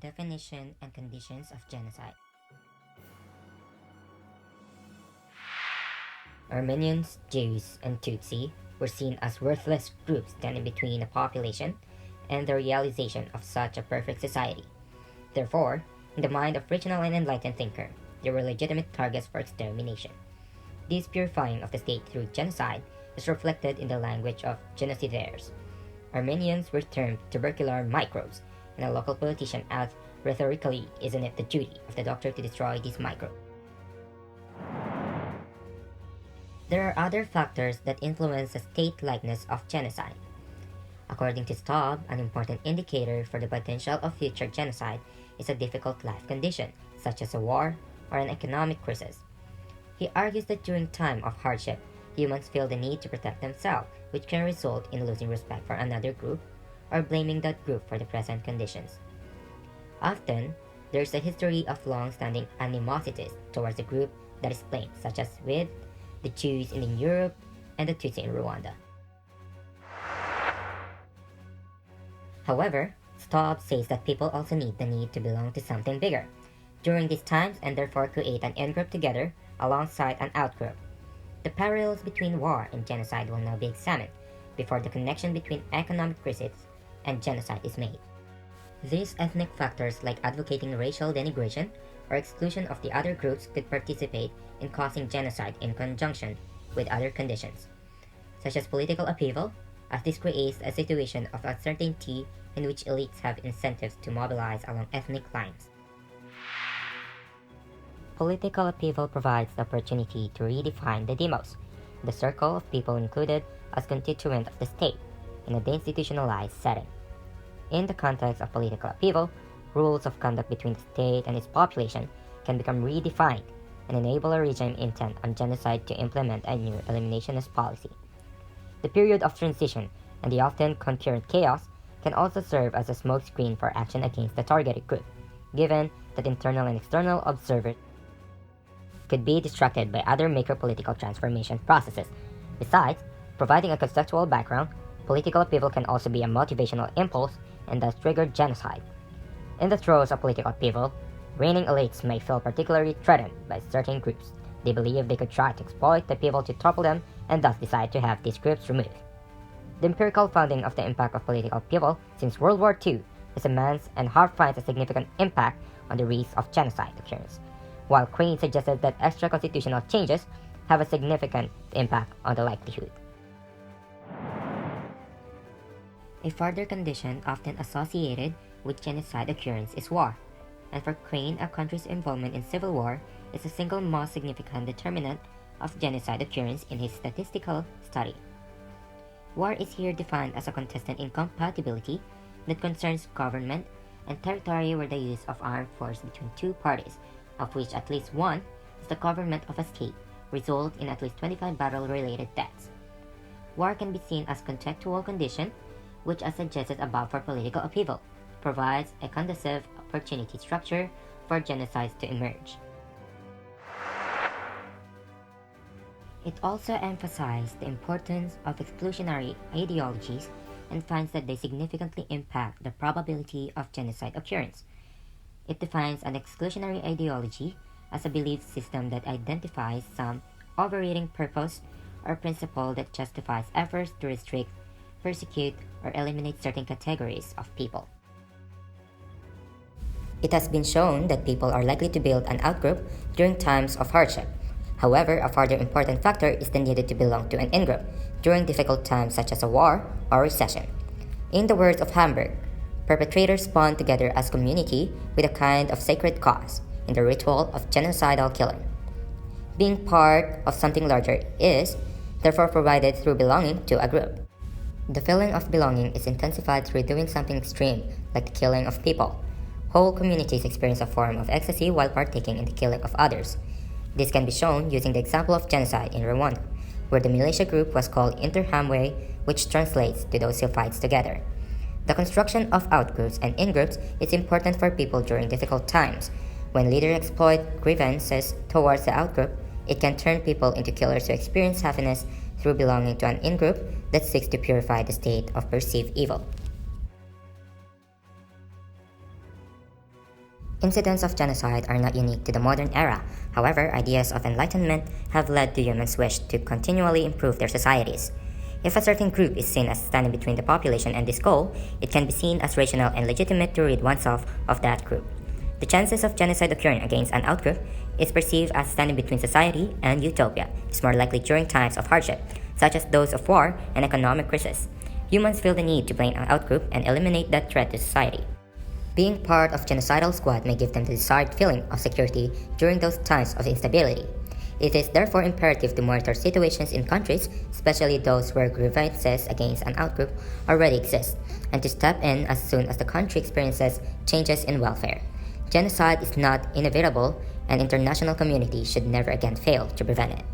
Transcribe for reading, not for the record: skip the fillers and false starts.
definition and conditions of genocide. Armenians, Jews, and Tutsi were seen as worthless groups standing between a population and the realization of such a perfect society. Therefore, in the mind of rational and enlightened thinker, they were legitimate targets for extermination. This purifying of the state through genocide is reflected in the language of genocidaires. Armenians were termed tubercular microbes, and a local politician asked rhetorically, isn't it the duty of the doctor to destroy these microbes? There are other factors that influence the state-likeness of genocide. According to Staub, an important indicator for the potential of future genocide is a difficult life condition, such as a war or an economic crisis. He argues that during time of hardship, humans feel the need to protect themselves, which can result in losing respect for another group or blaming that group for the present conditions. Often, there is a history of long-standing animosities towards a group that is blamed, such as with the Jews in Europe and the Tutsi in Rwanda. However, Staub says that people also need the need to belong to something bigger during these times and therefore create an in-group together alongside an out-group. The parallels between war and genocide will now be examined before the connection between economic crisis and genocide is made. These ethnic factors like advocating racial denigration or exclusion of the other groups could participate in causing genocide in conjunction with other conditions, such as political upheaval, as this creates a situation of uncertainty in which elites have incentives to mobilize along ethnic lines. Political upheaval provides the opportunity to redefine the demos, the circle of people included as constituent of the state, in a deinstitutionalized setting. In the context of political upheaval, rules of conduct between the state and its population can become redefined and enable a regime intent on genocide to implement a new eliminationist policy. The period of transition and the often concurrent chaos can also serve as a smokescreen for action against the targeted group, given that internal and external observers could be distracted by other macro-political transformation processes. Besides, providing a contextual background, political upheaval can also be a motivational impulse and thus trigger genocide. In the throes of political upheaval, reigning elites may feel particularly threatened by certain groups. They believe they could try to exploit the people to topple them and thus decide to have these groups removed. The empirical founding of the impact of political upheaval since World War II is immense and Hart finds a significant impact on the risk of genocide occurrence, while Crane suggested that extra constitutional changes have a significant impact on the likelihood. A further condition often associated with genocide occurrence is war, and for Crane, a country's involvement in civil war is the single most significant determinant of genocide occurrence in his statistical study. War is here defined as a contested incompatibility that concerns government and territory where the use of armed force between two parties, of which at least one is the government of a state, result in at least 25 battle-related deaths. War can be seen as contextual condition, which as suggested above for political upheaval, provides a conducive opportunity structure for genocides to emerge. It also emphasized the importance of exclusionary ideologies and finds that they significantly impact the probability of genocide occurrence. It defines an exclusionary ideology as a belief system that identifies some overriding purpose or principle that justifies efforts to restrict, persecute, or eliminate certain categories of people. It has been shown that people are likely to build an outgroup during times of hardship. However, a further important factor is the need to belong to an in-group during difficult times such as a war or recession. In the words of Hamburg, perpetrators bond together as community with a kind of sacred cause in the ritual of genocidal killing. Being part of something larger is, therefore, provided through belonging to a group. The feeling of belonging is intensified through doing something extreme, like the killing of people. Whole communities experience a form of ecstasy while partaking in the killing of others. This can be shown using the example of genocide in Rwanda, where the militia group was called Interhamwe, which translates to those who fight together. The construction of outgroups and in-groups is important for people during difficult times. When leaders exploit grievances towards the outgroup, it can turn people into killers who experience happiness through belonging to an in-group that seeks to purify the state of perceived evil. Incidents of genocide are not unique to the modern era. However, ideas of enlightenment have led to humans' wish to continually improve their societies. If a certain group is seen as standing between the population and this goal, it can be seen as rational and legitimate to rid oneself of that group. The chances of genocide occurring against an outgroup is perceived as standing between society and utopia. It's more likely during times of hardship, such as those of war and economic crisis. Humans feel the need to blame an outgroup and eliminate that threat to society. Being part of genocidal squad may give them the desired feeling of security during those times of instability. It is therefore imperative to monitor situations in countries, especially those where grievances against an outgroup already exist, and to step in as soon as the country experiences changes in welfare. Genocide is not inevitable, and international community should never again fail to prevent it.